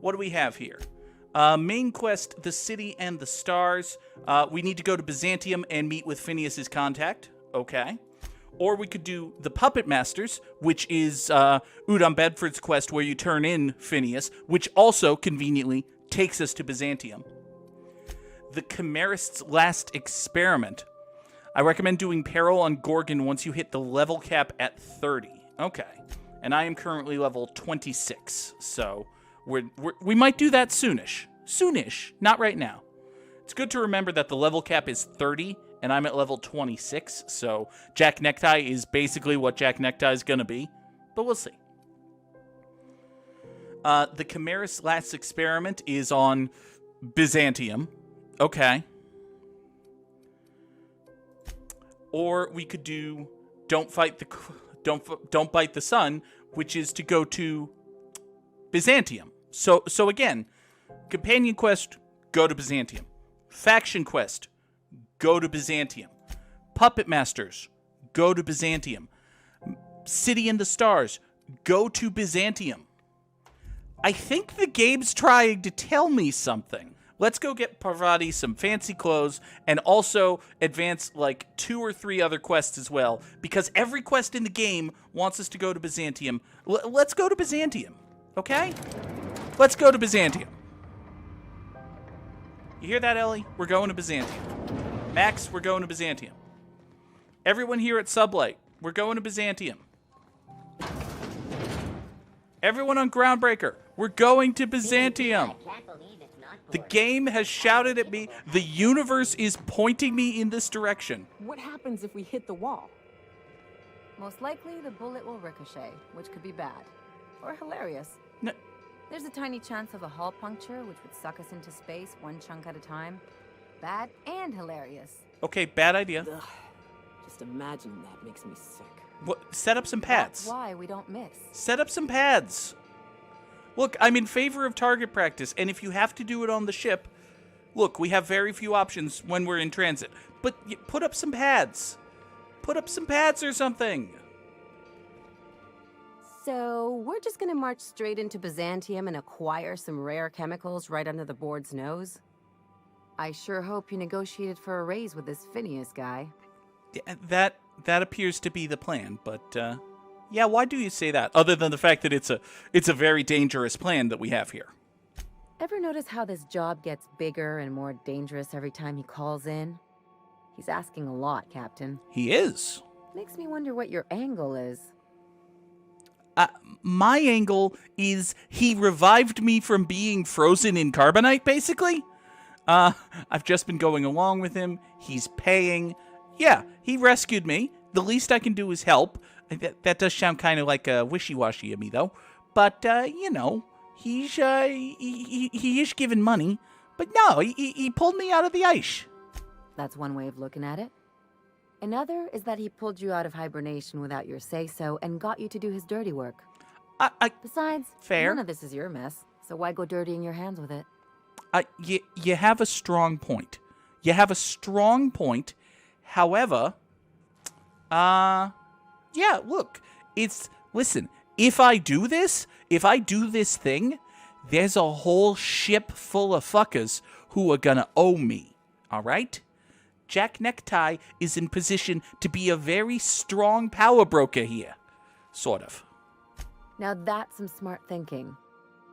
what do we have here? Main quest, the city and the stars. We need to go to Byzantium and meet with Phineas's contact. Okay. Or we could do the Puppet Masters, which is Udon Bedford's quest where you turn in Phineas, which also conveniently takes us to Byzantium. The Chimerist's Last Experiment. I recommend doing Peril on Gorgon once you hit the level cap at 30. Okay. And I am currently level 26, so we might do that soonish. Soonish, not right now. It's good to remember that the level cap is 30, and I'm at level 26, so Jack Necktie is basically what Jack Necktie is going to be, but we'll see. The Chimerist's Last Experiment is on Byzantium. Okay. Or we could do Don't Bite the Sun, which is to go to Byzantium. So again, companion quest, go to Byzantium. Faction quest, go to Byzantium. Puppet Masters, go to Byzantium. City in the Stars, go to Byzantium. I think the game's trying to tell me something. Let's go get Parvati some fancy clothes and also advance like 2 or 3 other quests as well, because every quest in the game wants us to go to Byzantium. Let's go to Byzantium, okay? Let's go to Byzantium. You hear that, Ellie? We're going to Byzantium. Max, we're going to Byzantium. Everyone here at Sublight, we're going to Byzantium. Everyone on Groundbreaker, we're going to Byzantium. The game has shouted at me. The universe is pointing me in this direction. What happens if we hit the wall? Most likely, the bullet will ricochet, which could be bad. Or hilarious. No. There's a tiny chance of a hull puncture, which would suck us into space one chunk at a time. Bad and hilarious. Okay, bad idea. Ugh. Just imagining that makes me sick. What? Set up some pads. That's why we don't miss. Set up some pads. Look, I'm in favor of target practice, and if you have to do it on the ship, look, we have very few options when we're in transit. But put up some pads. Put up some pads or something. So, we're just gonna march straight into Byzantium and acquire some rare chemicals right under the board's nose? I sure hope you negotiated for a raise with this Phineas guy. Yeah, that appears to be the plan, but yeah, why do you say that? Other than the fact that it's a very dangerous plan that we have here. Ever notice how this job gets bigger and more dangerous every time he calls in? He's asking a lot, Captain. He is. Makes me wonder what your angle is. My angle is he revived me from being frozen in carbonite, basically. I've just been going along with him. He's paying. Yeah, he rescued me. The least I can do is help. That does sound kind of like a wishy-washy of me, though. But, you know, he is giving money. But no, he pulled me out of the ice. That's one way of looking at it. Another is that he pulled you out of hibernation without your say-so and got you to do his dirty work. fair. Besides, none of this is your mess, so why go dirtying your hands with it? You have a strong point. You have a strong point. However, yeah, look, listen, if I do this thing, there's a whole ship full of fuckers who are gonna owe me, all right? Jack Necktie is in position to be a very strong power broker here. Sort of. Now that's some smart thinking.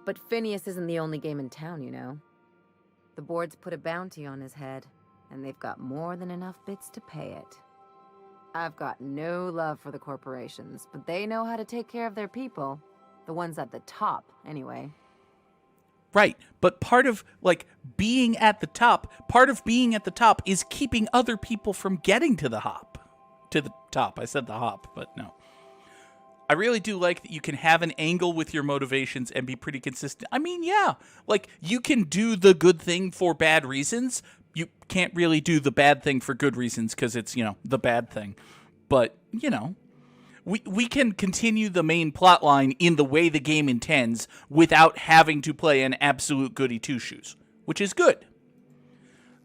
But Phineas isn't the only game in town, you know. The board's put a bounty on his head, and they've got more than enough bits to pay it. I've got no love for the corporations, but they know how to take care of their people. The ones at the top, anyway. Right, but part of, being at the top is keeping other people from getting to the top. I said the hop, but no. I really do like that you can have an angle with your motivations and be pretty consistent. I mean, yeah, you can do the good thing for bad reasons. You can't really do the bad thing for good reasons because it's, the bad thing. But, we can continue the main plot line in the way the game intends without having to play an absolute goody two-shoes, which is good.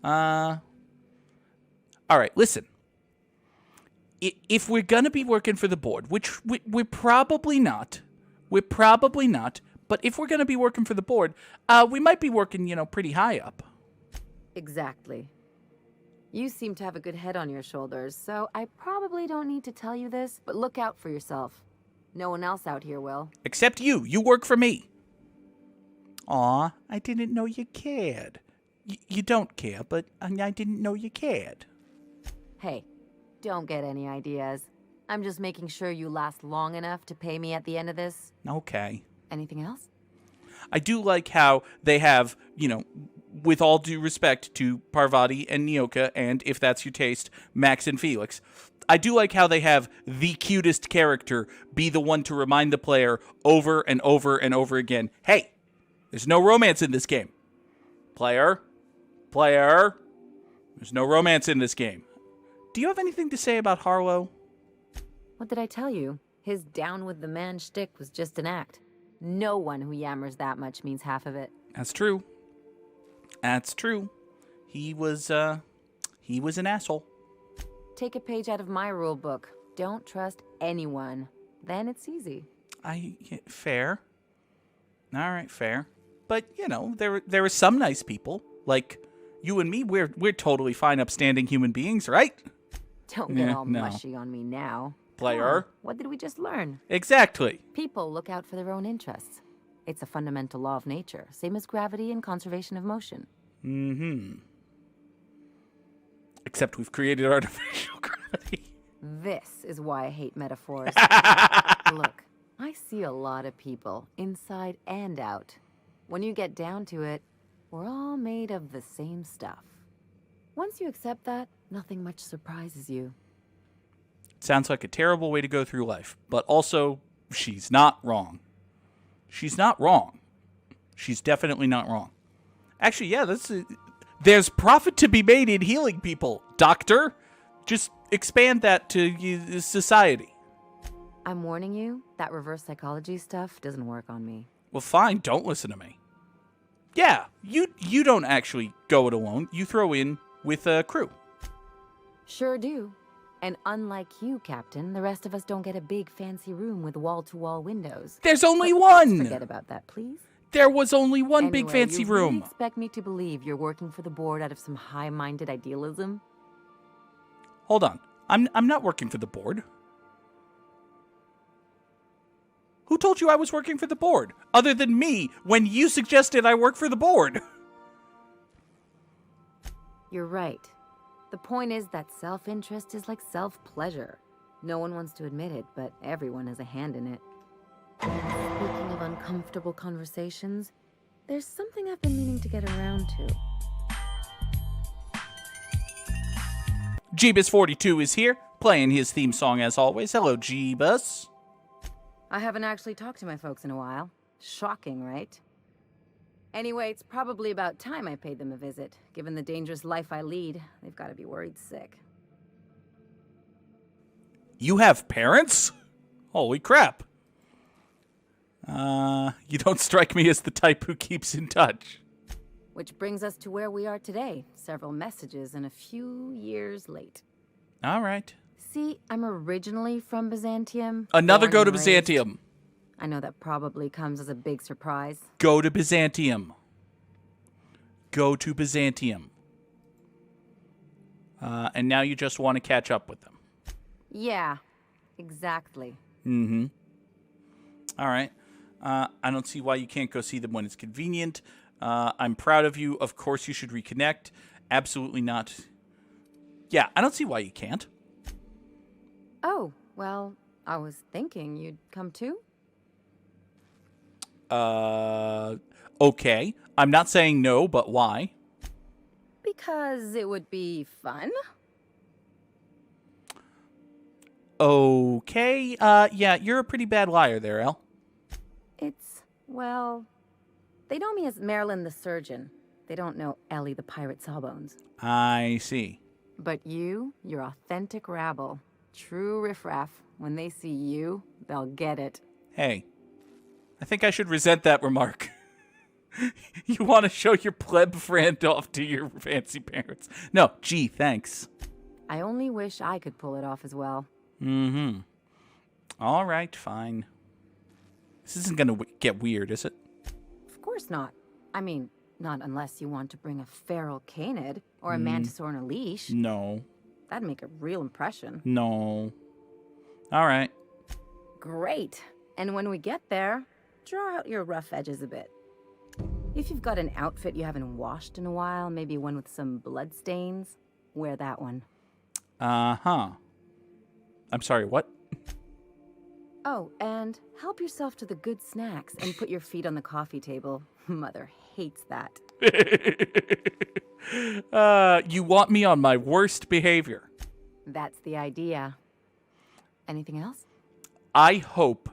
All right, listen. If we're going to be working for the board, which we're probably not, but But if we're going to be working for the board, we might be working, pretty high up. Exactly. You seem to have a good head on your shoulders, so I probably don't need to tell you this, but look out for yourself. No one else out here will. Except you. You work for me. Aw, I didn't know you cared. You don't care, but I didn't know you cared. Hey, don't get any ideas. I'm just making sure you last long enough to pay me at the end of this. Okay. Anything else? I do like how they have, with all due respect to Parvati and Nyoka, and if that's your taste, Max and Felix, I do like how they have the cutest character be the one to remind the player over and over and over again, hey, there's no romance in this game. Player, there's no romance in this game. Do you have anything to say about Harlow? What did I tell you? His down with the man shtick was just an act. No one who yammers that much means half of it. That's true. That's true. He was an asshole. Take a page out of my rule book. Don't trust anyone. Then it's easy. Fair. All right, fair. But, there are some nice people. Like, you and me, we're totally fine, upstanding human beings, right? Don't get all no. mushy on me now. Player. Come on, what did we just learn? Exactly. People look out for their own interests. It's a fundamental law of nature, same as gravity and conservation of motion. Mm-hmm. Except we've created artificial gravity. This is why I hate metaphors. Look, I see a lot of people, inside and out. When you get down to it, we're all made of the same stuff. Once you accept that, nothing much surprises you. Sounds like a terrible way to go through life, but also, she's not wrong. She's not wrong. She's definitely not wrong. Actually, yeah, there's profit to be made in healing people, Doctor. Just expand that to society. I'm warning you, that reverse psychology stuff doesn't work on me. Well, fine, don't listen to me. Yeah, you don't actually go it alone. You throw in with a crew. Sure do. And unlike you, Captain, the rest of us don't get a big fancy room with wall-to-wall windows. There's only But one! let's forget about that, please. There was only one big Anyway, fancy you room. really expect me to believe you're working for the board out of some high-minded idealism? Hold on. I'm not working for the board. Who told you I was working for the board? Other than me, when you suggested I work for the board. You're right. The point is that self-interest is like self-pleasure. No one wants to admit it, but everyone has a hand in it. Speaking of uncomfortable conversations, there's something I've been meaning to get around to. Jeebus42 is here, playing his theme song as always. Hello, Jeebus. I haven't actually talked to my folks in a while. Shocking, right? Anyway, it's probably about time I paid them a visit. Given the dangerous life I lead, they've got to be worried sick. You have parents? Holy crap. You don't strike me as the type who keeps in touch. Which brings us to where we are today. Several messages and a few years late. All right. See, I'm originally from Byzantium. Another born go to and raised. Byzantium. I know that probably comes as a big surprise. Go to Byzantium. Go to Byzantium. And now you just want to catch up with them. Yeah, exactly. Mm-hmm. All right. I don't see why you can't go see them when it's convenient. I'm proud of you. Of course you should reconnect. Absolutely not. Yeah, I don't see why you can't. Oh, well, I was thinking you'd come too? Okay. I'm not saying no, but why? Because it would be fun. Okay. Yeah, you're a pretty bad liar there, El. Well, they know me as Marilyn the Surgeon. They don't know Ellie the Pirate Sawbones. I see. But you're authentic rabble. True riffraff. When they see you, they'll get it. Hey, I think I should resent that remark. You want to show your pleb friend off to your fancy parents. No, gee, thanks. I only wish I could pull it off as well. Mm-hmm. All right, fine. This isn't going to get weird, is it? course not. I mean, not unless you want to bring a feral canid or a mantis on a leash. No. That'd make a real impression. No. All right. Great. And when we get there, draw out your rough edges a bit. If you've got an outfit you haven't washed in a while, maybe one with some blood stains, wear that one. Uh-huh. I'm sorry, what? Oh, and help yourself to the good snacks and put your feet on the coffee table. Mother hates that. You want me on my worst behavior. That's the idea. Anything else? I hope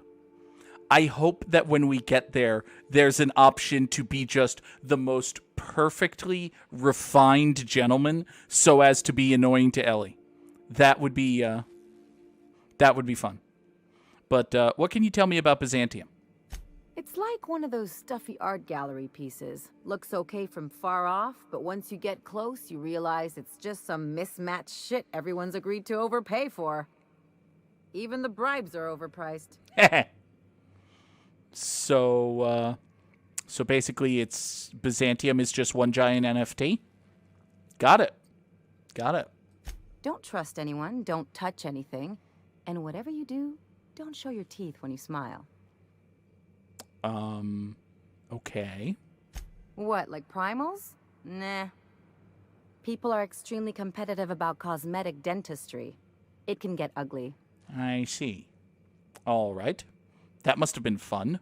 that when we get there, there's an option to be just the most perfectly refined gentleman so as to be annoying to Ellie. That would be fun. But what can you tell me about Byzantium? It's like one of those stuffy art gallery pieces. Looks okay from far off, but once you get close, you realize it's just some mismatched shit everyone's agreed to overpay for. Even the bribes are overpriced. So basically it's Byzantium is just one giant NFT? Got it. Don't trust anyone, don't touch anything, and whatever you do, don't show your teeth when you smile. Okay. What, like primals? Nah. People are extremely competitive about cosmetic dentistry. It can get ugly. I see. All right. That must have been fun.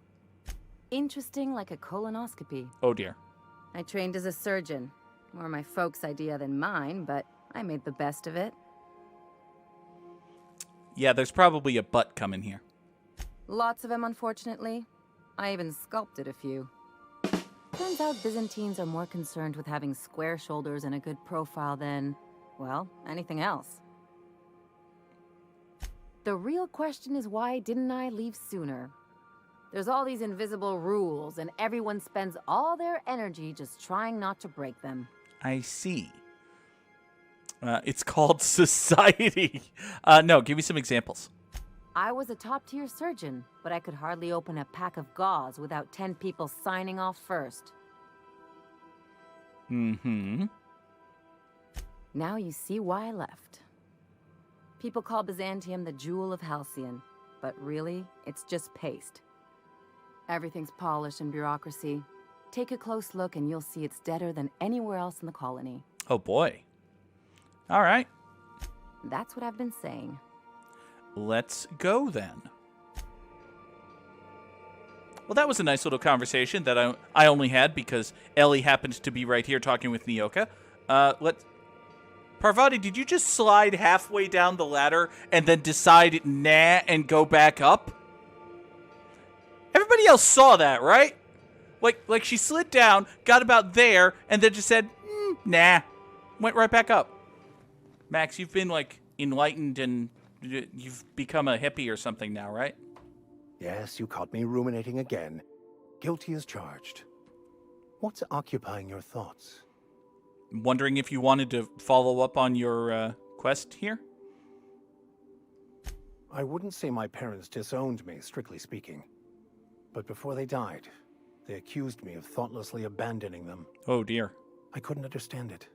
Interesting like a colonoscopy. Oh dear. I trained as a surgeon. More my folks' idea than mine, but I made the best of it. Yeah, there's probably a butt coming here. Lots of them, unfortunately. I even sculpted a few. Turns out Byzantines are more concerned with having square shoulders and a good profile than, well, anything else. The real question is, why didn't I leave sooner? There's all these invisible rules, and everyone spends all their energy just trying not to break them. I see. It's called society. No, give me some examples. I was a top-tier surgeon, but I could hardly open a pack of gauze without 10 people signing off first. Mm-hmm. Now you see why I left. People call Byzantium the jewel of Halcyon, but really, it's just paste. Everything's polished and bureaucracy. Take a close look and you'll see it's deader than anywhere else in the colony. Oh boy. All right. That's what I've been saying. Let's go then. Well, that was a nice little conversation that I only had because Ellie happened to be right here talking with Nyoka. Parvati, did you just slide halfway down the ladder and then decide nah and go back up? Everybody else saw that, right? Like she slid down, got about there, and then just said, nah. Went right back up. Max, you've been, enlightened and you've become a hippie or something now, right? Yes, you caught me ruminating again. Guilty as charged. What's occupying your thoughts? Wondering if you wanted to follow up on your quest here? I wouldn't say my parents disowned me, strictly speaking. But before they died, they accused me of thoughtlessly abandoning them. Oh, dear. I couldn't understand it.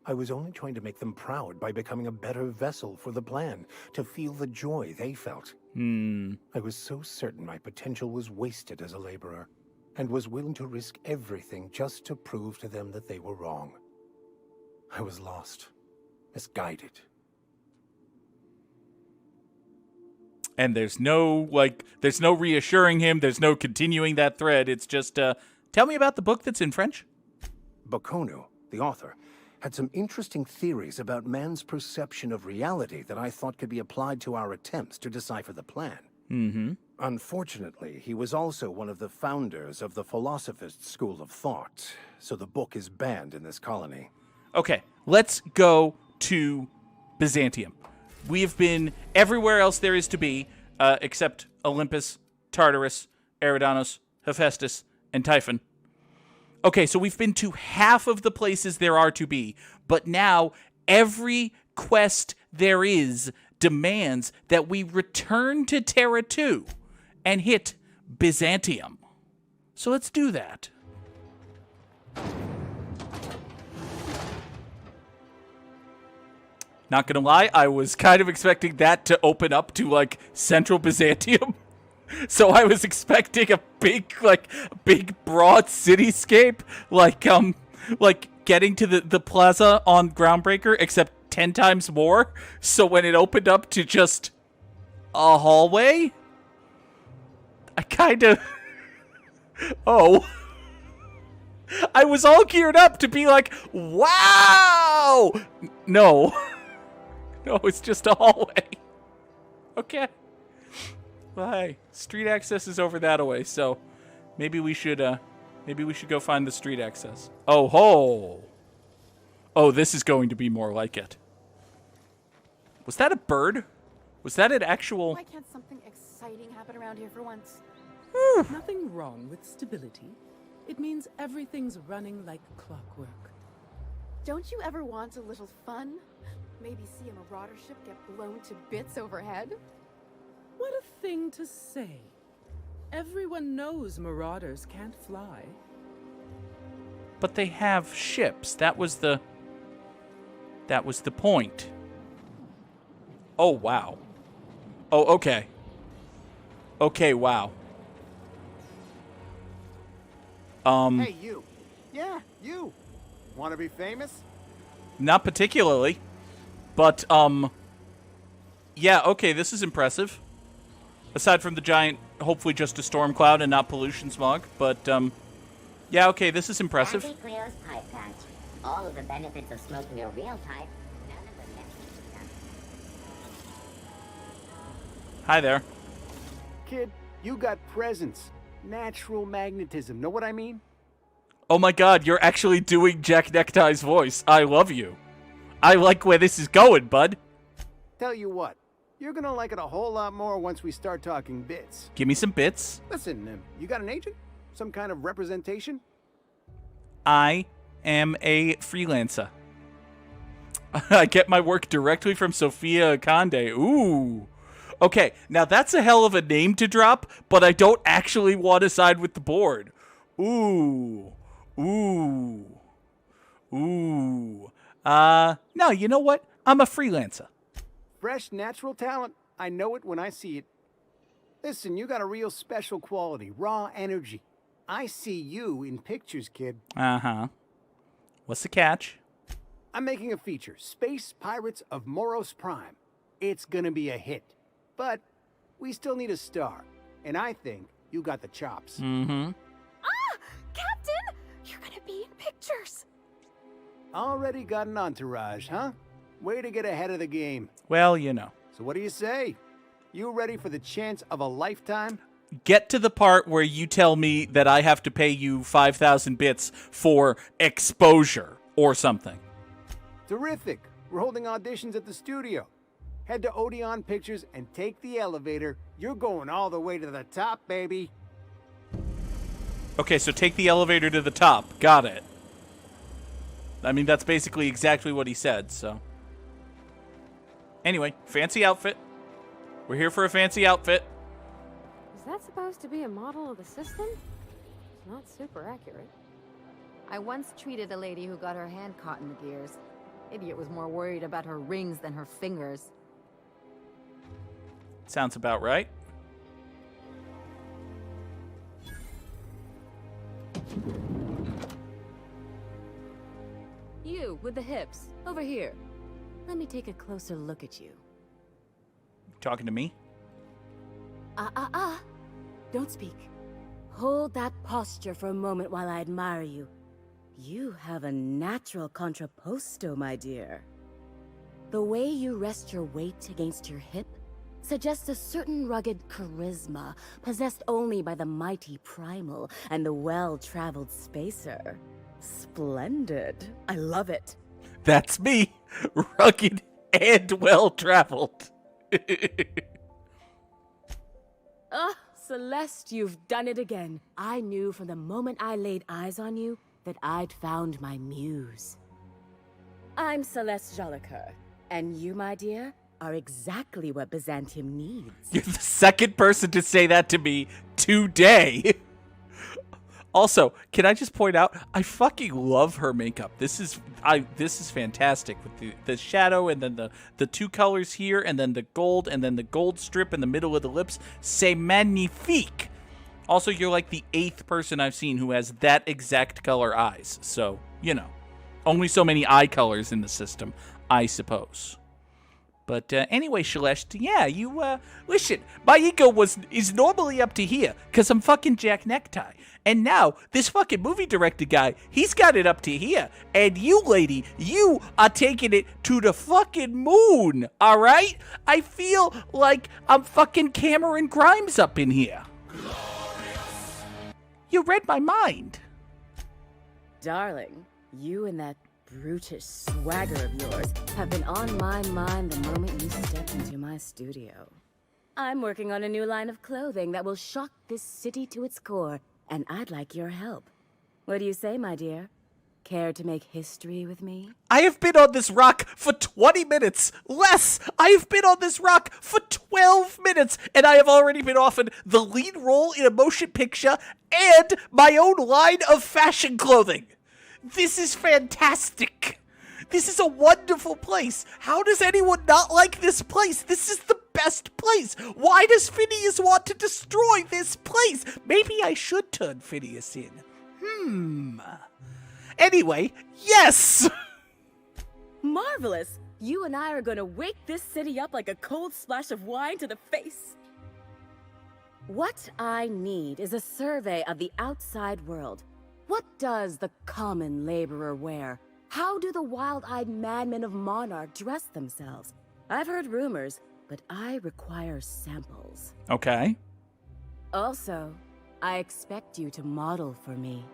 I was only trying to make them proud by becoming a better vessel for the plan, to feel the joy they felt. I was so certain my potential was wasted as a laborer, and was willing to risk everything just to prove to them that they were wrong. I was lost, misguided. And there's no reassuring him, there's no continuing that thread, it's just, tell me about the book that's in French. Bakonu, the author, had some interesting theories about man's perception of reality that I thought could be applied to our attempts to decipher the plan. Unfortunately, he was also one of the founders of the philosophist school of thought, so the book is banned in this colony. Okay, let's go to Byzantium. We have been everywhere else there is to be, except Olympus, Tartarus, Eridanos, Hephaestus, and Typhon. Okay, so we've been to half of the places there are to be, but now every quest there is demands that we return to Terra 2 and hit Byzantium. So let's do that. Not gonna lie, I was kind of expecting that to open up to, like, central Byzantium. So I was expecting a big broad cityscape, like getting to the plaza on Groundbreaker, except 10 times more. So when it opened up to just a hallway, I kind of... Oh. I was all geared up to be like, wow! No. No, it's just a hallway. Okay. Well, hey, street access is over that way, so maybe we should go find the street access. Oh ho! Oh, this is going to be more like it. Was that a bird? Was that an actual... Why can't something exciting happen around here for once? Nothing wrong with stability. It means everything's running like clockwork. Don't you ever want a little fun? Maybe see a marauder ship get blown to bits overhead? What a thing to say. Everyone knows marauders can't fly. But they have ships. That was the point. Oh, wow. Oh, okay. Okay, wow. Hey, you. Yeah, you. Want to be famous? Not particularly. But, yeah, okay, this is impressive. Aside from the giant, hopefully just a storm cloud and not pollution smog. But, yeah, okay, this is impressive. Anti-Cleo's pipe patch. All of the benefits of smoking a real pipe. None of the benefits. Hi there. Kid, you got presence. Natural magnetism. Know what I mean? Oh my god, you're actually doing Jack Necktie's voice. I love you. I like where this is going, bud. Tell you what, you're gonna like it a whole lot more once we start talking bits. Give me some bits. Listen, you got an agent? Some kind of representation? I am a freelancer. I get my work directly from Sophia Conde. Ooh. Okay, now that's a hell of a name to drop, but I don't actually want to side with the board. Ooh. Ooh. Ooh. No, you know what? I'm a freelancer. Fresh, natural talent. I know it when I see it. Listen, you got a real special quality, raw energy. I see you in pictures, kid. Uh-huh. What's the catch? I'm making a feature, Space Pirates of Moros Prime. It's gonna be a hit. But we still need a star. And I think you got the chops. Mm-hmm. Ah! Captain! You're gonna be in pictures! Already got an entourage, huh? Way to get ahead of the game. Well, you know. So what do you say? You ready for the chance of a lifetime? Get to the part where you tell me that I have to pay you 5,000 bits for exposure or something. Terrific. We're holding auditions at the studio. Head to Odeon Pictures and take the elevator. You're going all the way to the top, baby. Okay, so take the elevator to the top. Got it. I mean, that's basically exactly what he said, so. Anyway, fancy outfit. We're here for a fancy outfit. Is that supposed to be a model of the system? It's not super accurate. I once treated a lady who got her hand caught in the gears. Idiot was more worried about her rings than her fingers. Sounds about right. You, with the hips. Over here. Let me take a closer look at you. Talking to me? Don't speak. Hold that posture for a moment while I admire you. You have a natural contrapposto, my dear. The way you rest your weight against your hip suggests a certain rugged charisma possessed only by the mighty primal and the well-traveled spacer. Splendid. I love it. That's me. Rugged and well-traveled. Celeste, you've done it again. I knew from the moment I laid eyes on you that I'd found my muse. I'm Celeste Jolicoeur, and you, my dear, are exactly what Byzantium needs. You're the second person to say that to me today. Also, can I just point out, I fucking love her makeup. This is fantastic with the shadow and then the two colors here and then the gold and then the gold strip in the middle of the lips. C'est magnifique. Also, you're like the 8th person I've seen who has that exact color eyes. So, you know, only so many eye colors in the system, I suppose. But anyway, Celeste, yeah, you, listen, my ego is normally up to here, because I'm fucking Jack Necktie. And now, this fucking movie director guy, he's got it up to here. And you, lady, you are taking it to the fucking moon, alright? I feel like I'm fucking Cameron Grimes up in here. Glorious. You read my mind. Darling, you and that brutish swagger of yours have been on my mind the moment you stepped into my studio. I'm working on a new line of clothing that will shock this city to its core, and I'd like your help. What do you say, my dear? Care to make history with me? I have been on this rock for 20 minutes. Less! I have been on this rock for 12 minutes, and I have already been offered the lead role in a motion picture and my own line of fashion clothing. This is fantastic. This is a wonderful place. How does anyone not like this place? This is the best place. Why does Phineas want to destroy this place? Maybe I should turn Phineas in. Anyway, yes! Marvelous! You and I are gonna wake this city up like a cold splash of wine to the face. What I need is a survey of the outside world. What does the common laborer wear? How do the wild-eyed madmen of Monarch dress themselves? I've heard rumors, but I require samples. Okay. Also, I expect you to model for me.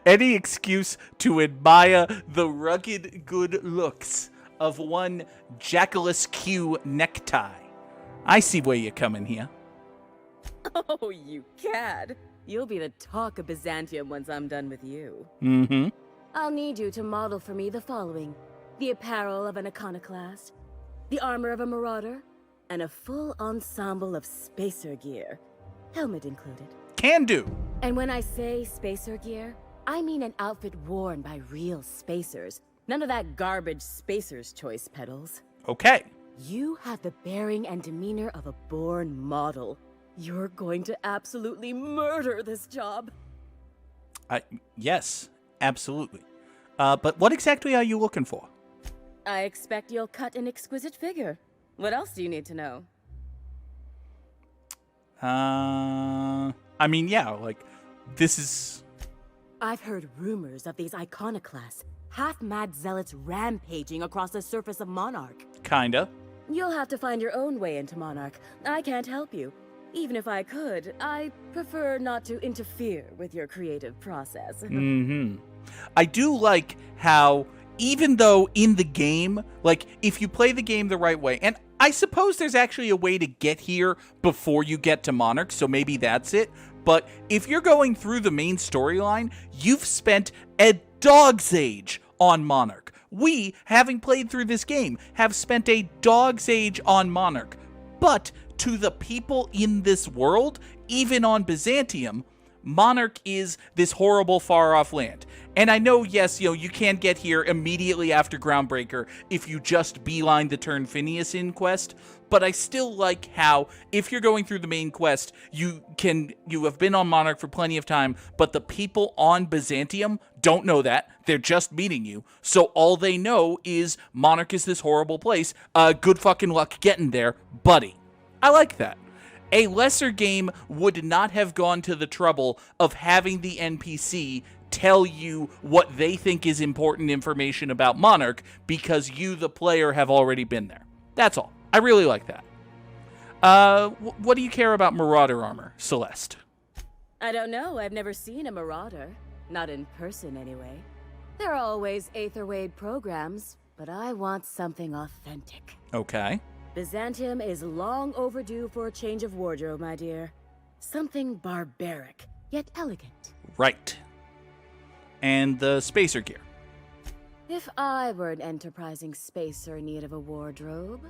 Any excuse to admire the rugged good looks of one Jackalus Q Necktie. I see where you're coming here. Oh, you cad. You'll be the talk of Byzantium once I'm done with you. Mm-hmm. I'll need you to model for me the following. The apparel of an iconoclast, the armor of a marauder, and a full ensemble of spacer gear. Helmet included. Can do. And when I say spacer gear, I mean an outfit worn by real spacers. None of that garbage spacer's choice pedals. Okay. You have the bearing and demeanor of a born model. You're going to absolutely murder this job. Yes, absolutely. But what exactly are you looking for? I expect you'll cut an exquisite figure. What else do you need to know? I mean, yeah, like, this is... I've heard rumors of these iconoclasts, half-mad zealots rampaging across the surface of Monarch. Kinda. You'll have to find your own way into Monarch. I can't help you. Even if I could, I prefer not to interfere with your creative process. Mm-hmm. I do like how, even though in the game, like, if you play the game the right way, and I suppose there's actually a way to get here before you get to Monarch, so maybe that's it, but if you're going through the main storyline, you've spent a dog's age on Monarch. We, having played through this game, have spent a dog's age on Monarch, but to the people in this world, even on Byzantium, Monarch is this horrible far-off land. And I know, yes, you can get here immediately after Groundbreaker if you just beeline the turn Phineas in quest, but I still like how, if you're going through the main quest, you have been on Monarch for plenty of time, but the people on Byzantium don't know that. They're just meeting you, so all they know is Monarch is this horrible place. Good fucking luck getting there, buddy. I like that. A lesser game would not have gone to the trouble of having the NPC tell you what they think is important information about Monarch because you, the player, have already been there. That's all. I really like that. What do you care about Marauder armor, Celeste? I don't know. I've never seen a Marauder. Not in person, anyway. There are always Aetherwade programs, but I want something authentic. Okay. Byzantium is long overdue for a change of wardrobe, my dear. Something barbaric, yet elegant. Right. And the spacer gear. If I were an enterprising spacer in need of a wardrobe,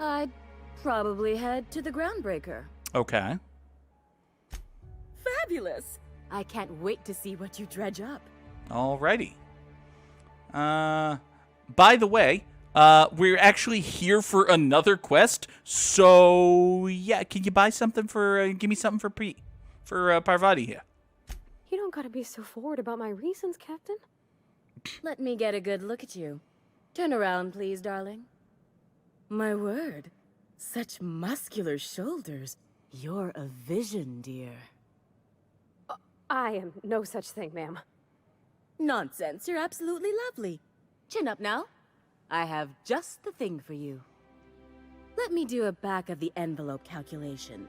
I'd probably head to the Groundbreaker. Okay. fabulous. I can't wait to see what you dredge up. Alrighty. By the way, we're actually here for another quest. So yeah, can you buy something for? Give me something for Parvati here. You don't gotta be so forward about my reasons, Captain. Let me get a good look at you. Turn around, please, darling. My word. Such muscular shoulders. You're a vision, dear. I am no such thing, ma'am. Nonsense. You're absolutely lovely. Chin up now. I have just the thing for you. Let me do a back-of-the-envelope calculation.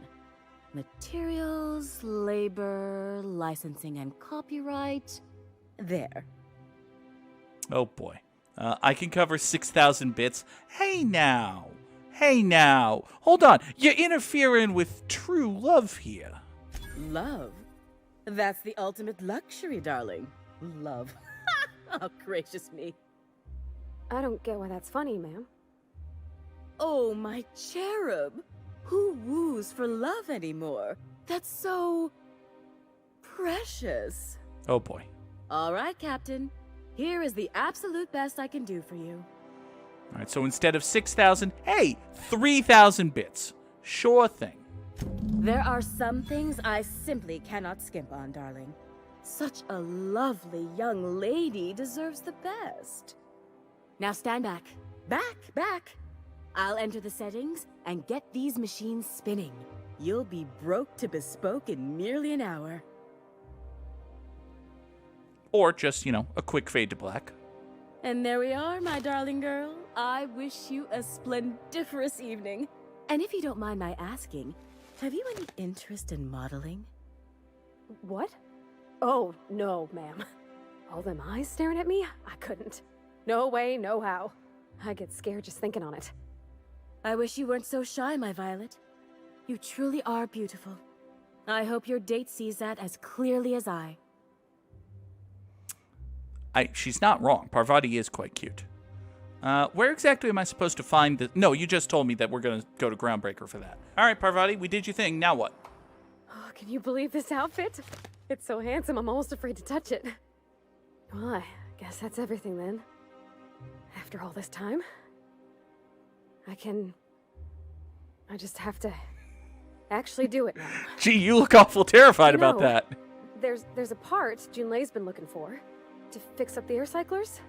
Materials, labor, licensing and copyright. There. Oh boy. I can cover 6,000 bits. Hey now. Hold on. You're interfering with true love here. Love? That's the ultimate luxury, darling. Love. Oh, gracious me. I don't get why that's funny, ma'am. Oh, my cherub. Who woos for love anymore? That's so... precious. Oh boy. All right, Captain. Here is the absolute best I can do for you. All right, so instead of 6,000, hey, 3,000 bits. Sure thing. There are some things I simply cannot skimp on, darling. Such a lovely young lady deserves the best. Now stand back. Back. I'll enter the settings and get these machines spinning. You'll be broke to bespoke in merely an hour. Or just, a quick fade to black. And there we are, my darling girl. I wish you a splendiferous evening. And if you don't mind my asking, have you any interest in modeling? What? Oh, no, ma'am. All them eyes staring at me? I couldn't. No way, no how. I get scared just thinking on it. I wish you weren't so shy, my Violet. You truly are beautiful. I hope your date sees that as clearly as I. She's not wrong. Parvati is quite cute. Where exactly am I supposed to find the... No, you just told me that we're going to go to Groundbreaker for that. All right, Parvati, we did your thing. Now what? Oh, can you believe this outfit? It's so handsome, I'm almost afraid to touch it. Well, I guess that's everything then. After all this time, I just have to actually do it now. Gee, you look awful terrified about that. There's a part Junlei's been looking for to fix up the air cyclers.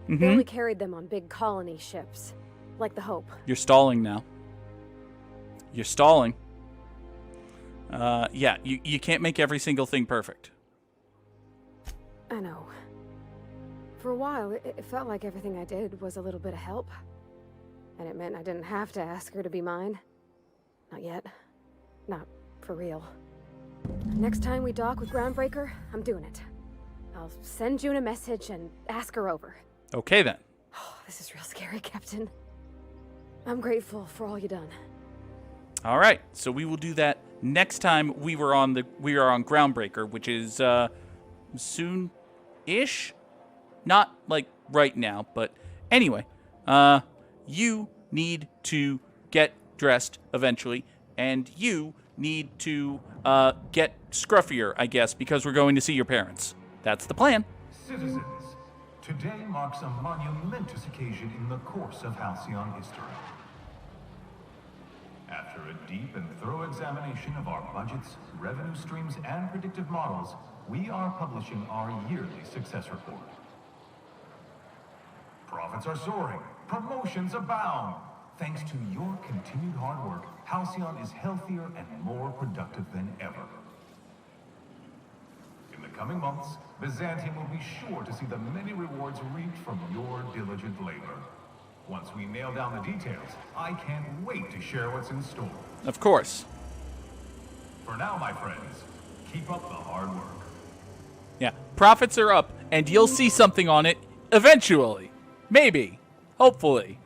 Mm-hmm. They only carried them on big colony ships, like the Hope. You're stalling now. You're stalling. Yeah, you can't make every single thing perfect. I know. For a while, it felt like everything I did was a little bit of help. And it meant I didn't have to ask her to be mine. Not yet. Not for real. Next time we dock with Groundbreaker, I'm doing it. I'll send June a message and ask her over. Okay, then. Oh, this is real scary, Captain. I'm grateful for all you done. All right, so we will do that next time we are on Groundbreaker, which is soon-ish. Not like right now, but anyway, you need to get dressed eventually, and you need to get scruffier, I guess, because we're going to see your parents. That's the plan. Citizens, today marks a monumentous occasion in the course of Halcyon history. After a deep and thorough examination of our budgets, revenue streams, and predictive models, we are publishing our yearly success report. Profits are soaring, promotions abound. Thanks to your continued hard work, Halcyon is healthier and more productive than ever. In the coming months, Byzantium will be sure to see the many rewards reaped from your diligent labor. Once we nail down the details, I can't wait to share what's in store. Of course. For now, my friends, keep up the hard work. Yeah, profits are up, and you'll see something on it eventually. Maybe. Hopefully.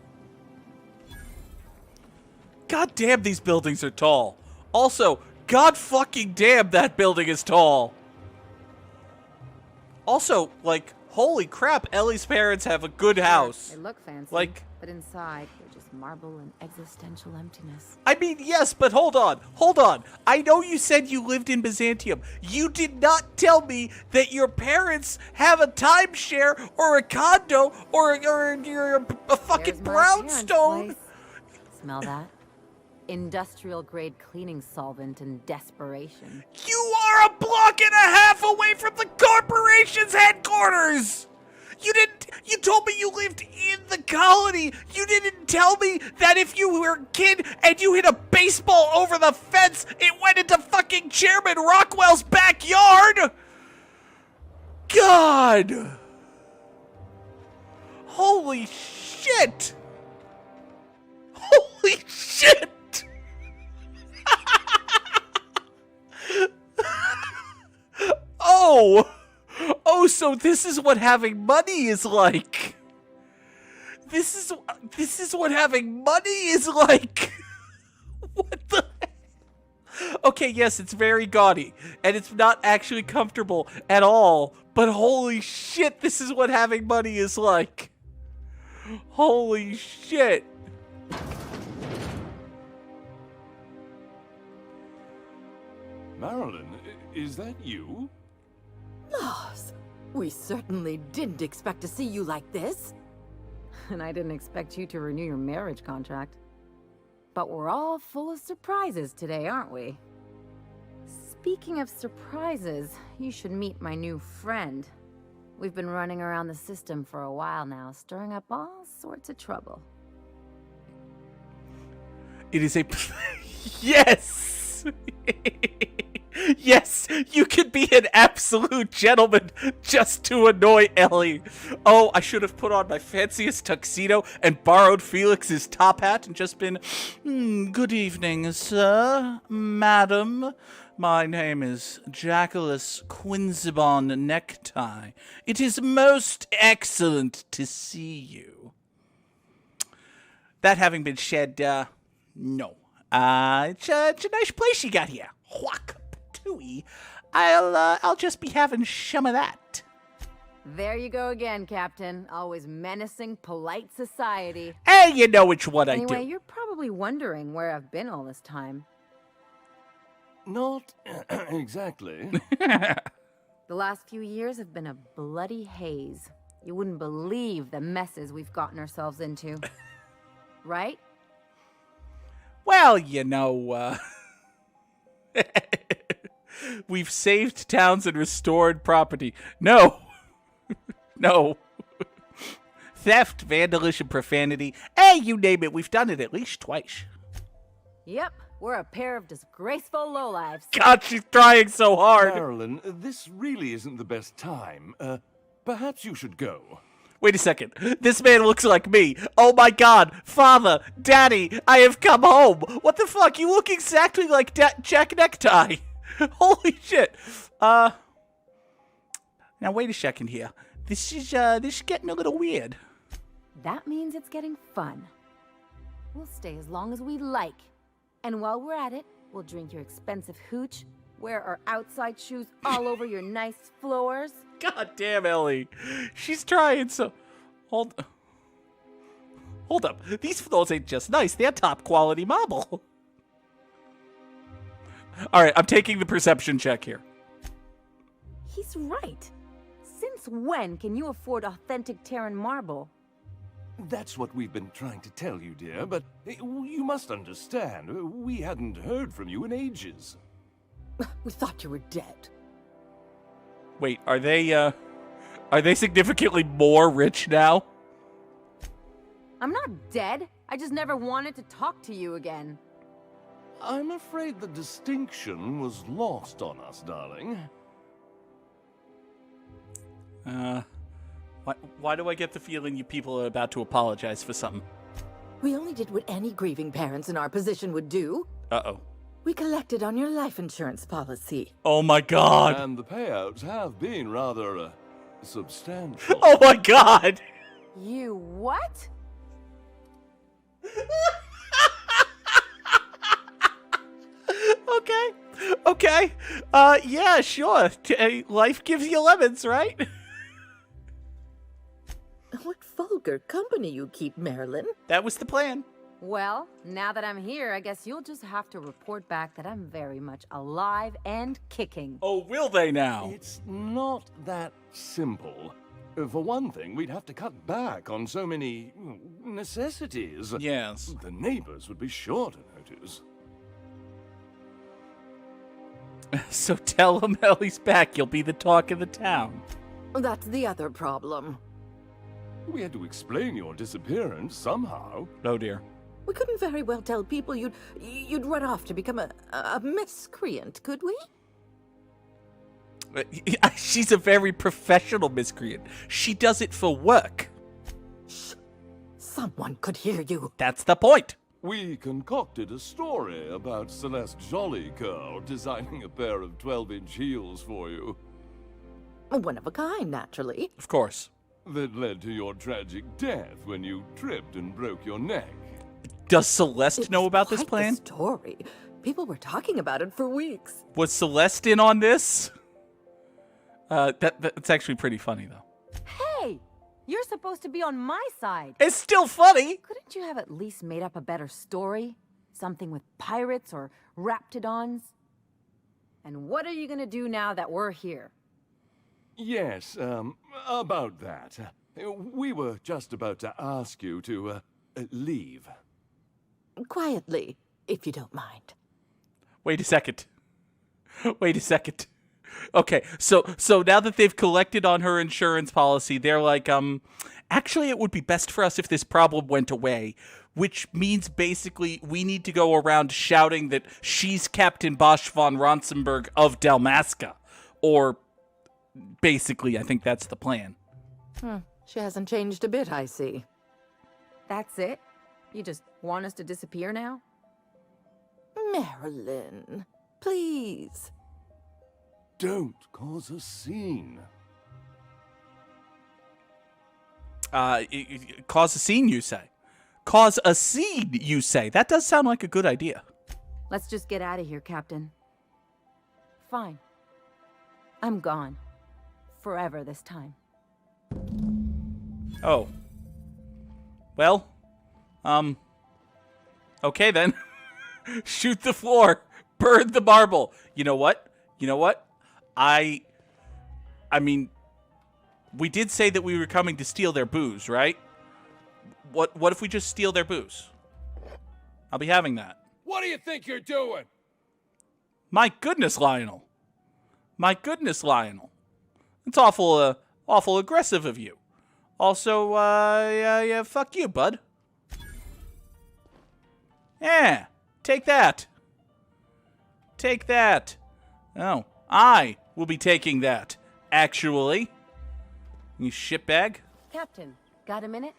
God damn, these buildings are tall. Also, god fucking damn, that building is tall. Also, like, Holy crap, Ellie's parents have a good house. They look fancy, Like, but inside, they're just marble and existential emptiness. I mean, yes, but hold on. I know you said you lived in Byzantium. You did not tell me that your parents have a timeshare or a condo or a fucking brownstone. Smell that? Industrial grade cleaning solvent and desperation. You are a block and a half away from the corporation's headquarters! You told me you lived in the colony! You didn't tell me that if you were a kid and you hit a baseball over the fence, it went into fucking Chairman Rockwell's backyard! God! Holy shit! Holy shit! Oh, so this is what having money is like. This is what having money is like. What the hell? Okay, yes, it's very gaudy, and it's not actually comfortable at all, but holy shit, this is what having money is like. Holy shit. Marilyn, is that you? Lars, we certainly didn't expect to see you like this. And I didn't expect you to renew your marriage contract. But we're all full of surprises today, aren't we? Speaking of surprises, you should meet my new friend. We've been running around the system for a while now, stirring up all sorts of trouble. It is a... Yes! Yes, you could be an absolute gentleman just to annoy Ellie. Oh, I should have put on my fanciest tuxedo and borrowed Felix's top hat and just been, good evening, sir, madam. My name is Jack Necktie. It is most excellent to see you. That having been said, no. It's a nice place you got here. Whack. I'll just be having some of that. There you go again, Captain. Always menacing, polite society. Hey, you know which one I do. Anyway, you're probably wondering where I've been all this time. Not exactly. The last few years have been a bloody haze. You wouldn't believe the messes we've gotten ourselves into. Right? Well, you know, we've saved towns and restored property. No. No. Theft, vandalism, profanity. Hey, you name it. We've done it at least twice. Yep. We're a pair of disgraceful lowlifes. God, she's trying so hard. Marilyn, this really isn't the best time. Perhaps you should go. Wait a second. This man looks like me. Oh my god. Father, Daddy, I have come home. What the fuck? You look exactly like Jack Necktie. Holy shit. Now wait a second here. This is getting a little weird. That means it's getting fun. We'll stay as long as we like. And while we're at it, we'll drink your expensive hooch, wear our outside shoes all over your nice floors. God damn, Ellie. She's trying so... Hold up. These floors ain't just nice. They're top quality marble. Alright, I'm taking the perception check here. He's right. Since when can you afford authentic Terran marble? That's what we've been trying to tell you, dear, but you must understand. We hadn't heard from you in ages. We thought you were dead. Wait, are they significantly more rich now? I'm not dead. I just never wanted to talk to you again. I'm afraid the distinction was lost on us, darling. Why do I get the feeling you people are about to apologize for something? We only did what any grieving parents in our position would do. Uh-oh. We collected on your life insurance policy. Oh my god. And the payouts have been rather, substantial. Oh my god! You what? Okay. Yeah, sure. Life gives you lemons, right? What vulgar company you keep, Marilyn. That was the plan. Well, now that I'm here, I guess you'll just have to report back that I'm very much alive and kicking. Oh, will they now? It's not that simple. For one thing, we'd have to cut back on so many necessities. Yes. The neighbors would be sure to notice. So tell him Ellie's back. You'll be the talk of the town. That's the other problem. We had to explain your disappearance somehow. Oh, dear. We couldn't very well tell people you'd run off to become a miscreant, could we? She's a very professional miscreant. She does it for work. Shh. Someone could hear you. That's the point. We concocted a story about Celeste Jollycurl designing a pair of 12-inch heels for you. One of a kind, naturally. Of course. That led to your tragic death when you tripped and broke your neck. Does Celeste know about this plan? The story. People were talking about it for weeks. Was Celeste in on this? That's actually pretty funny, though. Hey! You're supposed to be on my side. It's still funny! Couldn't you have at least made up a better story? Something with pirates or raptidons? And what are you gonna do now that we're here? Yes, about that. We were just about to ask you to, leave. Quietly, if you don't mind. Wait a second. Okay, so now that they've collected on her insurance policy, they're like, actually it would be best for us if this problem went away, which means basically we need to go around shouting that she's Captain Bosch von Ronsenberg of Dalmasca. Or, basically, I think that's the plan. She hasn't changed a bit, I see. That's it? You just want us to disappear now? Marilyn, please. Don't cause a scene. Cause a scene, you say? Cause a scene, you say? That does sound like a good idea. Let's just get out of here, Captain. Fine. I'm gone. Forever this time. Oh. Well, okay then. Shoot the floor. Burn the marble. You know what? I mean, we did say that we were coming to steal their booze, right? What if we just steal their booze? I'll be having that. What do you think you're doing? My goodness, Lionel. It's awful aggressive of you. Also, yeah, fuck you, bud. Yeah, take that. Oh, I will be taking that, actually. You shitbag. Captain, got a minute?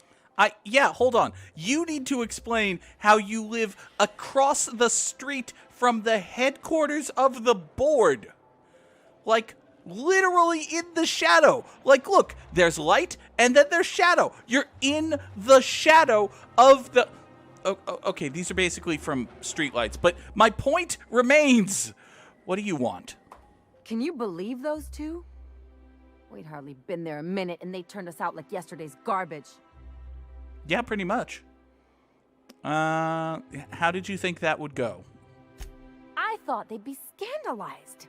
Yeah, hold on. You need to explain how you live across the street from the headquarters of the board. Like, literally in the shadow. Like, look, there's light, and then there's shadow. You're in the shadow of the... Okay, these are basically from streetlights, but my point remains. What do you want? Can you believe those two? We'd hardly been there a minute, and they turned us out like yesterday's garbage. Yeah, pretty much. How did you think that would go? I thought they'd be scandalized.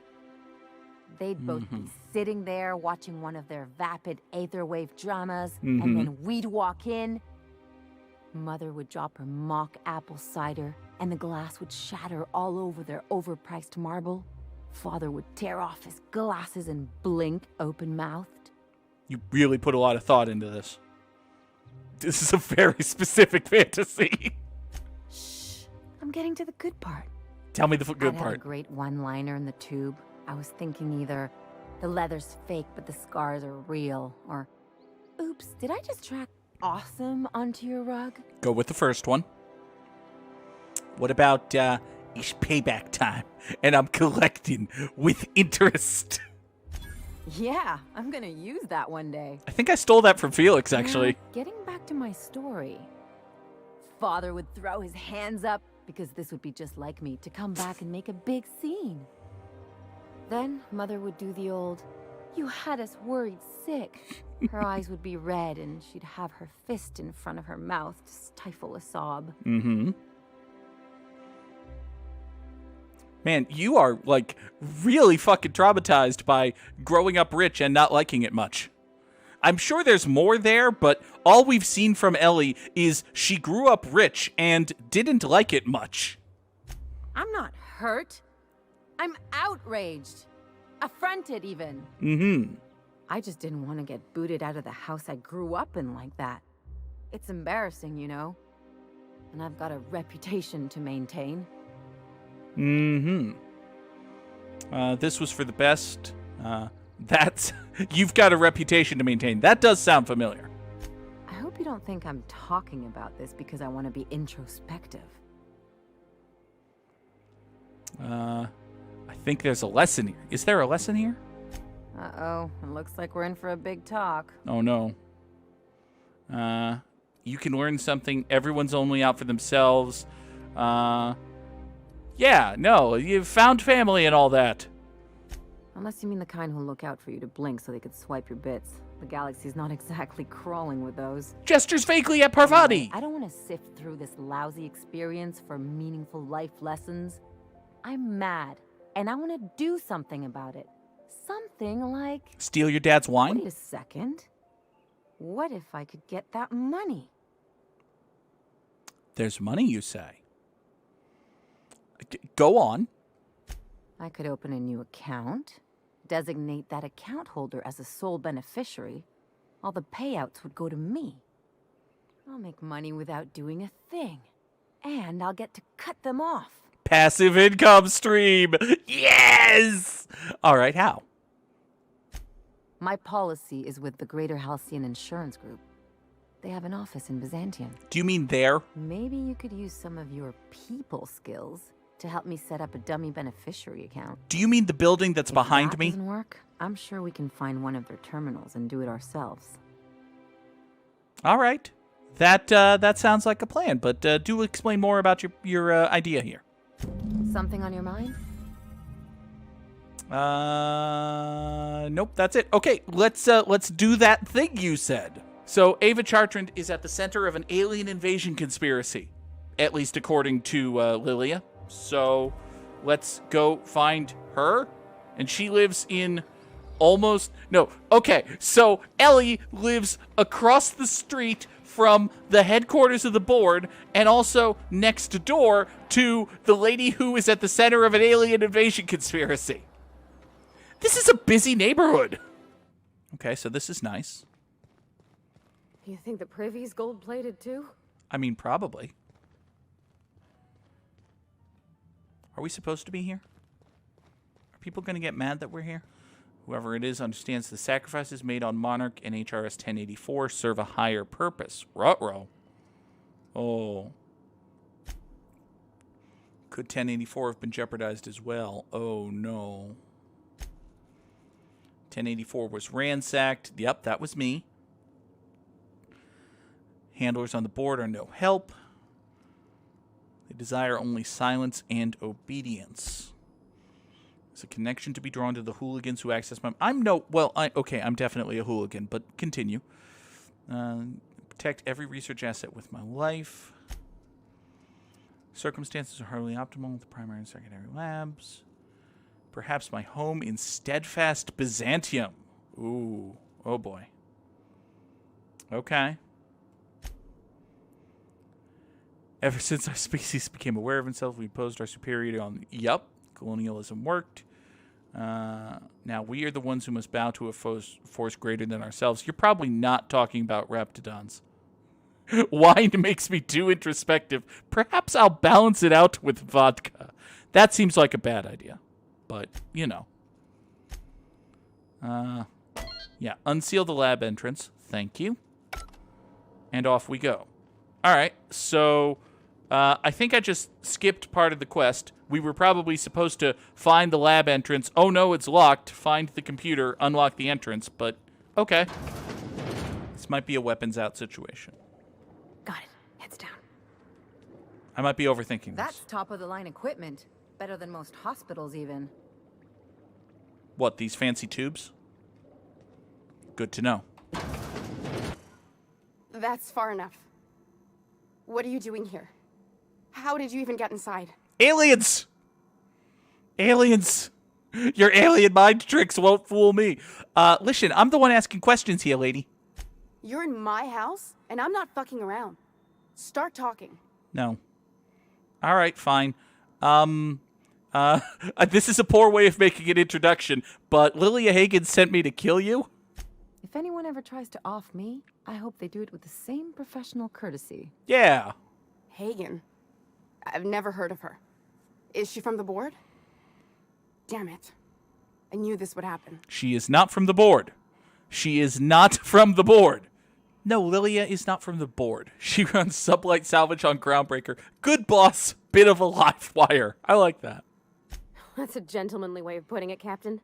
They'd both be sitting there watching one of their vapid aetherwave dramas, and then we'd walk in. Mother would drop her mock apple cider, and the glass would shatter all over their overpriced marble. Father would tear off his glasses and blink open-mouthed. You really put a lot of thought into this. This is a very specific fantasy. Shh. I'm getting to the good part. Tell me the good I'd part. Have a great one-liner in the tube. I was thinking either the leather's fake but the scars are real, or oops, did I just track awesome onto your rug? Go with the first one. What about it's payback time and I'm collecting with interest? Yeah, I'm gonna use that one day. I think I stole that from Felix, actually. Now, getting back to my story. Father would throw his hands up because this would be just like me to come back and make a big scene. Then Mother would do the old, You had us worried sick. Her eyes would be red, and she'd have her fist in front of her mouth to stifle a sob. Mm-hmm. Man, you are, like, really fucking traumatized by growing up rich and not liking it much. I'm sure there's more there, but all we've seen from Ellie is she grew up rich and didn't like it much. I'm not hurt. I'm outraged. Affronted, even. Mm-hmm. I just didn't want to get booted out of the house I grew up in like that. It's embarrassing, you know? And I've got a reputation to maintain. Mm-hmm. This was for the best. You've got a reputation to maintain. That does sound familiar. I hope you don't think I'm talking about this because I want to be introspective. I think there's a lesson here. Is there a lesson here? Uh-oh. It looks like we're in for a big talk. Oh, no. You can learn something. Everyone's only out for themselves. Yeah, no, you've found family and all that. Unless you mean the kind who'll look out for you to blink so they could swipe your bits. The galaxy's not exactly crawling with those. Gestures vaguely at Parvati. I don't want to sift through this lousy experience for meaningful life lessons. I'm mad, and I want to do something about it. Something like... Steal your dad's wine? Wait a second. What if I could get that money? There's money, you say? Go on. I could open a new account, designate that account holder as a sole beneficiary. All the payouts would go to me. I'll make money without doing a thing. And I'll get to cut them off. Passive income stream. Yes! All right, how? My policy is with the Greater Halcyon Insurance Group. They have an office in Byzantium. Do you mean there? Maybe you could use some of your people skills to help me set up a dummy beneficiary account. Do you mean the building that's behind me? If that doesn't work, I'm sure we can find one of their terminals and do it ourselves. All right. That sounds like a plan, but do explain more about your idea here. Something on your mind? Nope, that's it. Okay, let's do that thing you said. So Ava Chartrand is at the center of an alien invasion conspiracy, at least according to Lilia. So let's go find her. And she lives in so Ellie lives across the street from the headquarters of the board and also next door to the lady who is at the center of an alien invasion conspiracy. This is a busy neighborhood. Okay, so this is nice. You think the privy's gold-plated too? I mean, probably. Are we supposed to be here? Are people going to get mad that we're here? Whoever it is understands the sacrifices made on Monarch and HRS 1084 serve a higher purpose. Ruh-roh. Oh. Could 1084 have been jeopardized as well? Oh, no. 1084 was ransacked. Yep, that was me. Handlers on the board are no help. They desire only silence and obedience. There's a connection to be drawn to the hooligans who access my... I'm definitely a hooligan, but continue. Protect every research asset with my life. Circumstances are hardly optimal with the primary and secondary labs. Perhaps my home in steadfast Byzantium. Ooh. Oh, boy. Okay. Ever since our species became aware of itself, we imposed our superiority on... Yup. Colonialism worked. Now we are the ones who must bow to a force greater than ourselves. You're probably not talking about Raptidons. Wine makes me too introspective. Perhaps I'll balance it out with vodka. That seems like a bad idea. But, you know. Yeah, unseal the lab entrance. Thank you. And off we go. All right, so I think I just skipped part of the quest. We were probably supposed to find the lab entrance. Oh, no, it's locked. Find the computer, unlock the entrance, but okay. This might be a weapons out situation. Got it. Heads down. I might be overthinking That's this. top-of-the-line equipment. Better than most hospitals, even. What, these fancy tubes? Good to know. That's far enough. What are you doing here? How did you even get inside? Aliens! Aliens! Your alien mind tricks won't fool me. Listen, I'm the one asking questions here, lady. You're in my house, and I'm not fucking around. Start talking. No. All right, fine. This is a poor way of making an introduction, but Lilia Hagen sent me to kill you? If anyone ever tries to off me, I hope they do it with the same professional courtesy. Yeah. Hagen? I've never heard of her. Is she from the board? Damn it. I knew this would happen. She is not from the board. She is not from the board. No, Lilia is not from the board. She runs sublight salvage on Groundbreaker. Good boss, bit of a live wire. I like that. That's a gentlemanly way of putting it, Captain.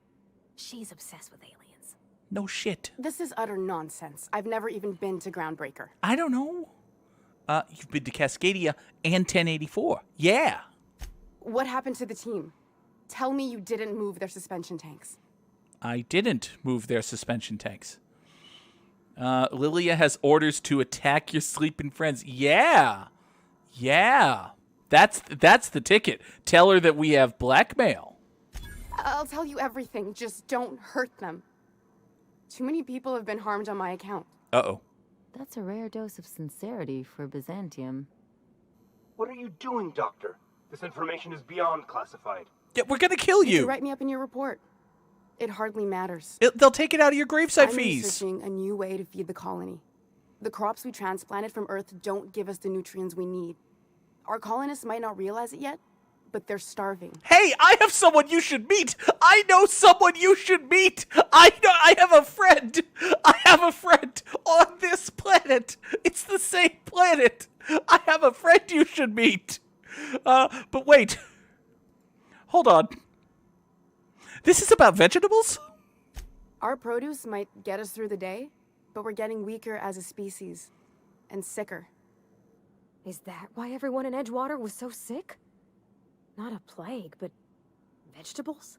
She's obsessed with aliens. No shit. This is utter nonsense. I've never even been to Groundbreaker. I don't know. You've been to Cascadia and 1084. Yeah. What happened to the team? Tell me you didn't move their suspension tanks. I didn't move their suspension tanks. Lilia has orders to attack your sleeping friends. Yeah. Yeah. That's the ticket. Tell her that we have blackmail. I'll tell you everything. Just don't hurt them. Too many people have been harmed on my account. Uh-oh. That's a rare dose of sincerity for Byzantium. What are you doing, Doctor? This information is beyond classified. Yeah, we're gonna kill you. You write me up in your report. It hardly matters. They'll take it out of your gravesite I'm fees. researching a new way to feed the colony. The crops we transplanted from Earth don't give us the nutrients we need. Our colonists might not realize it yet, but they're starving. Hey, I have someone you should meet. I know someone you should meet. I have a friend. I have a friend on this planet. It's the same planet. I have a friend you should meet. But wait. Hold on. This is about vegetables? Our produce might get us through the day, but we're getting weaker as a species. And sicker. Is that why everyone in Edgewater was so sick? Not a plague, but vegetables?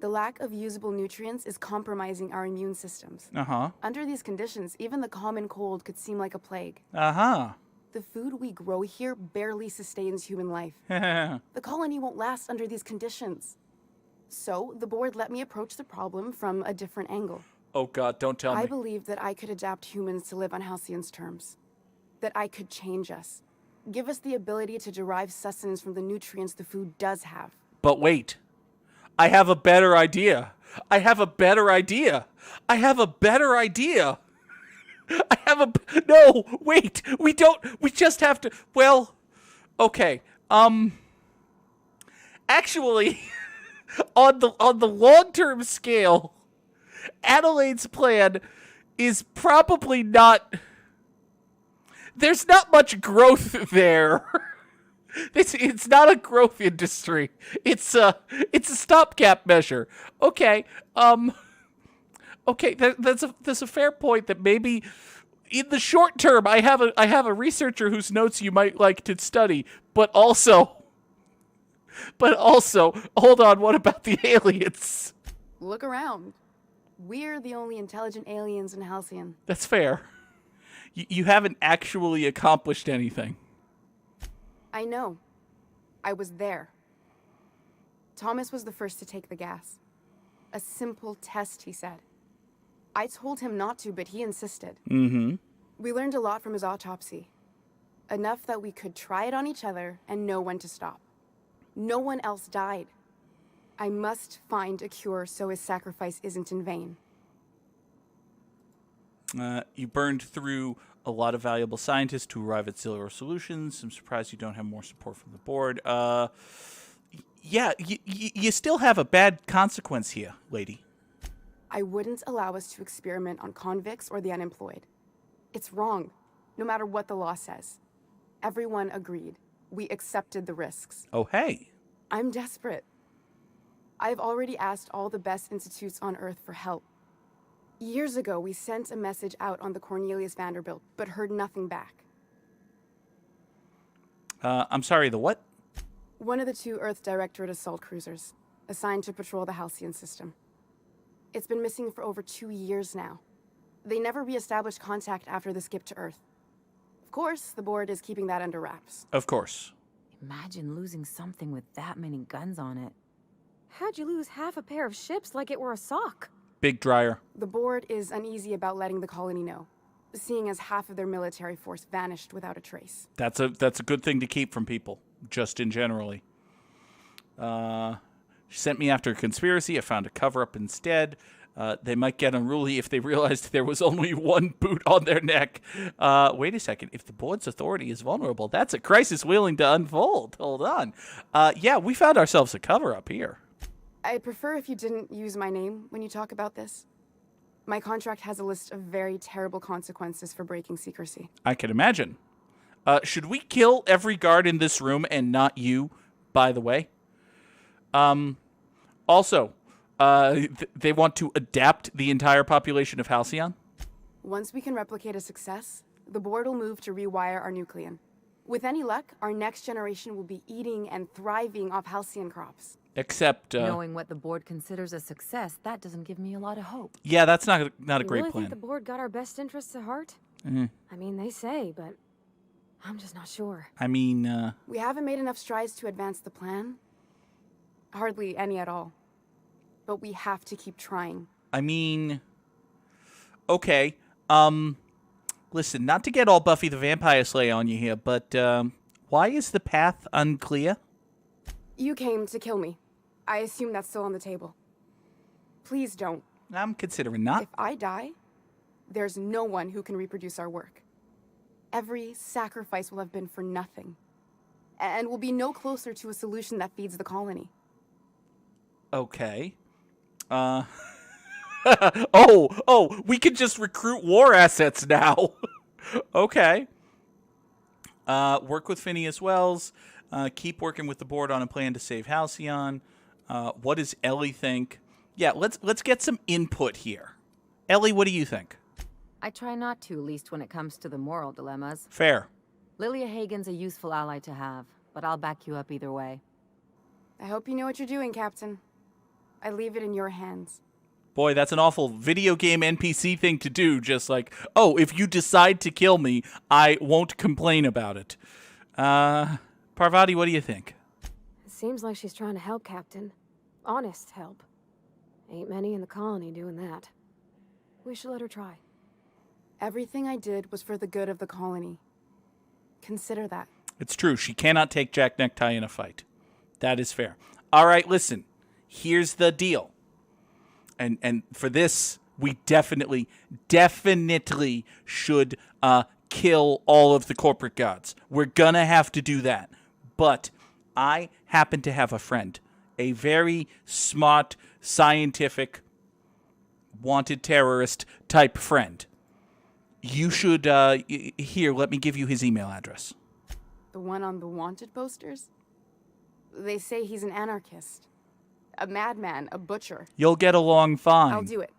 The lack of usable nutrients is compromising our immune systems. Uh-huh. Under these conditions, even the common cold could seem like a plague. Uh-huh. The food we grow here barely sustains human life. The colony won't last under these conditions. So, the board let me approach the problem from a different angle. Oh God, don't tell me. I believed that I could adapt humans to live on Halcyon's terms. That I could change us. Give us the ability to derive sustenance from the nutrients the food does have. But wait. I have a better idea. I have a better idea. I have a better idea. I have a... No, wait. We just have to... Well, okay. Actually, on the long-term scale, Adelaide's plan is probably not... There's not much growth there. It's not a growth industry. It's a stopgap measure. Okay. Okay. That's a fair point. That maybe in the short term, I have a researcher whose notes you might like to study. But also, hold on. What about the aliens? Look around. We're the only intelligent aliens in Halcyon. That's fair. You haven't actually accomplished anything. I know. I was there. Thomas was the first to take the gas. A simple test, he said. I told him not to, but he insisted. Mm-hmm. We learned a lot from his autopsy. Enough that we could try it on each other and know when to stop. No one else died. I must find a cure so his sacrifice isn't in vain. You burned through a lot of valuable scientists to arrive at zero solutions. I'm surprised you don't have more support from the board. Yeah, you still have a bad consequence here, lady. I wouldn't allow us to experiment on convicts or the unemployed. It's wrong, no matter what the law says. Everyone agreed. We accepted the risks. Oh, hey. I'm desperate. I've already asked all the best institutes on Earth for help. Years ago, we sent a message out on the Cornelius Vanderbilt, but heard nothing back. I'm sorry, the what? One of the two Earth Directorate assault cruisers, assigned to patrol the Halcyon system. It's been missing for over 2 years now. They never re-established contact after the skip to Earth. Of course, the board is keeping that under wraps. Of course. Imagine losing something with that many guns on it. How'd you lose half a pair of ships like it were a sock? Big dryer. The board is uneasy about letting the colony know, seeing as half of their military force vanished without a trace. That's a good thing to keep from people, just in generally. She sent me after a conspiracy. I found a cover-up instead. They might get unruly if they realized there was only one boot on their neck. Wait a second. If the board's authority is vulnerable, that's a crisis willing to unfold. Hold on. Yeah, we found ourselves a cover-up here. I'd prefer if you didn't use my name when you talk about this. My contract has a list of very terrible consequences for breaking secrecy. I can imagine. Should we kill every guard in this room and not you, by the way? Also, they want to adapt the entire population of Halcyon? Once we can replicate a success, the board will move to rewire our nucleon. With any luck, our next generation will be eating and thriving off Halcyon crops. Except, knowing what the board considers a success, that doesn't give me a lot of hope. Yeah, that's not a great You really plan. think the board got our best interests at heart? Mm. I mean, they say, but I'm just not sure. I mean, We haven't made enough strides to advance the plan. Hardly any at all. But we have to keep trying. I mean, okay. Listen, not to get all Buffy the Vampire Slayer on you here, but why is the path unclear? You came to kill me. I assume that's still on the table. Please don't. I'm considering not. If I die, there's no one who can reproduce our work. Every sacrifice will have been for nothing. And we'll be no closer to a solution that feeds the colony. Okay. Oh, we can just recruit war assets now. Okay. Work with Phineas Wells. Keep working with the board on a plan to save Halcyon. What does Ellie think? Yeah, let's get some input here. Ellie, what do you think? I try not to, least when it comes to the moral dilemmas. Fair. Lilia Hagen's a useful ally to have, but I'll back you up either way. I hope you know what you're doing, Captain. I leave it in your hands. Boy, that's an awful video game NPC thing to do. Just like, oh, if you decide to kill me, I won't complain about it. Parvati, what do you think? It seems like she's trying to help, Captain. Honest help. Ain't many in the colony doing that. We should let her try. Everything I did was for the good of the colony. Consider that. It's true. She cannot take Jack Necktie in a fight. That is fair. All right, listen. Here's the deal. And for this, we definitely should kill all of the corporate gods. We're gonna have to do that. But I happen to have a friend, a very smart, scientific, wanted terrorist type friend. You should, here, let me give you his email address. The one on the wanted posters? They say he's an anarchist. A madman, a butcher. You'll get along fine. I'll do it.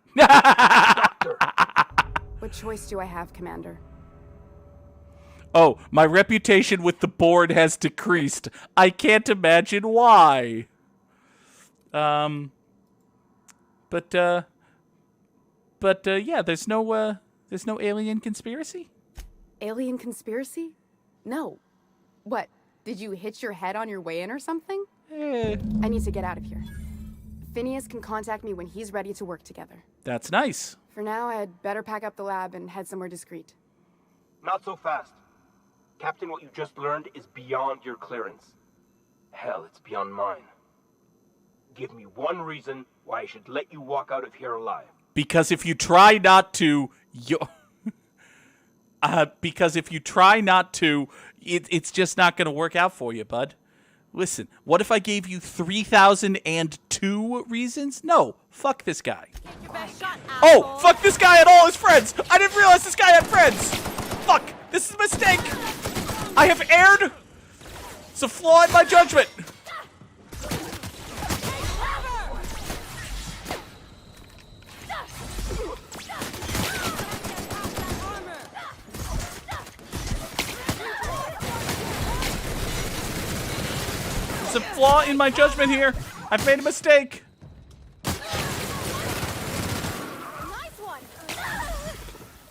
What choice do I have, Commander? Oh, my reputation with the board has decreased. I can't imagine why. But yeah, there's no alien conspiracy? Alien conspiracy? No. What, did you hit your head on your way in or something? I need to get out of here. Phineas can contact me when he's ready to work together. That's nice. For now, I'd better pack up the lab and head somewhere discreet. Not so fast. Captain, what you just learned is beyond your clearance. Hell, it's beyond mine. Give me one reason why I should let you walk out of here alive. Because if you try not to, it's just not going to work out for you, bud. Listen, what if I gave you 3,002 reasons? No, fuck this guy. Oh, fuck this guy and all his friends. I didn't realize this guy had friends. Fuck, this is a mistake. I have erred. It's a flaw in my judgment. It's a flaw in my judgment here. I've made a mistake.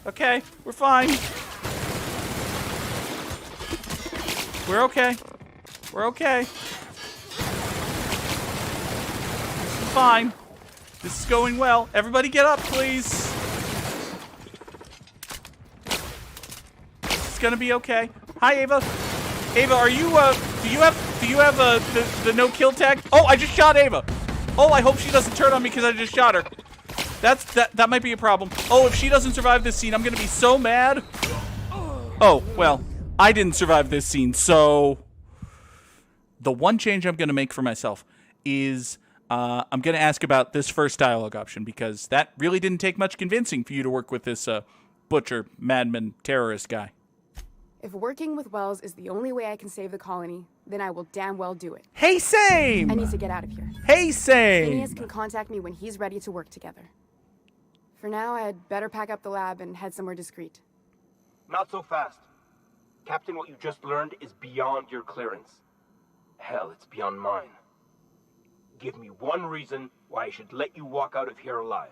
Okay, we're fine. We're okay. We're okay. This is fine. This is going well. Everybody get up, please. It's gonna be okay. Hi, Ava. Ava, are you, do you have the no-kill tag? Oh, I just shot Ava. Oh, I hope she doesn't turn on me because I just shot her. That might be a problem. Oh, if she doesn't survive this scene, I'm gonna be so mad. Oh, well, I didn't survive this scene, so the one change I'm gonna make for myself is I'm gonna ask about this first dialogue option because that really didn't take much convincing for you to work with this butcher, madman, terrorist guy. If working with Wells is the only way I can save the colony, then I will damn well do it. Hey, same! I need to get out of here. Hey, same! Phineas can contact me when he's ready to work together. For now, I'd better pack up the lab and head somewhere discreet. Not so fast. Captain, what you just learned is beyond your clearance. Hell, it's beyond mine. Give me one reason why I should let you walk out of here alive.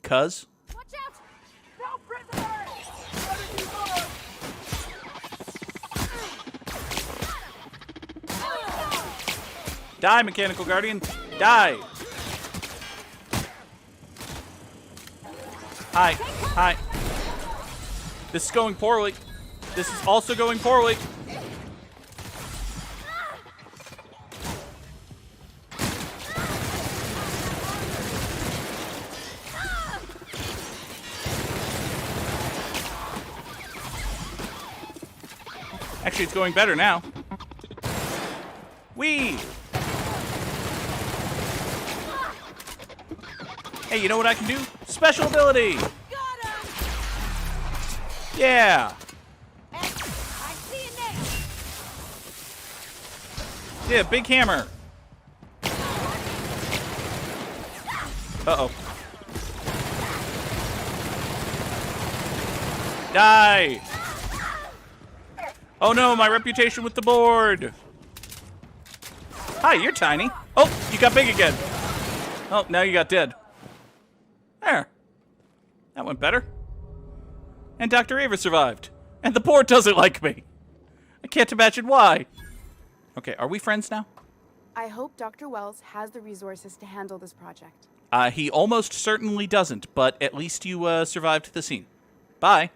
Cuz? Watch out! No prisoners! Die, Mechanical Guardian. Die. Hi. Hi. This is going poorly. This is also going poorly. Actually, it's going better now. Whee! Hey, you know what I can do? Special ability! Yeah! Yeah, big hammer. Uh-oh. Die! Oh no, my reputation with the board! Hi, you're tiny. Oh, you got big again. Oh, now you got dead. There. That went better. And Dr. Ava survived. And the board doesn't like me. I can't imagine why. Okay, are we friends now? I hope Dr. Wells has the resources to handle this project. He almost certainly doesn't, but at least you survived the scene. Bye.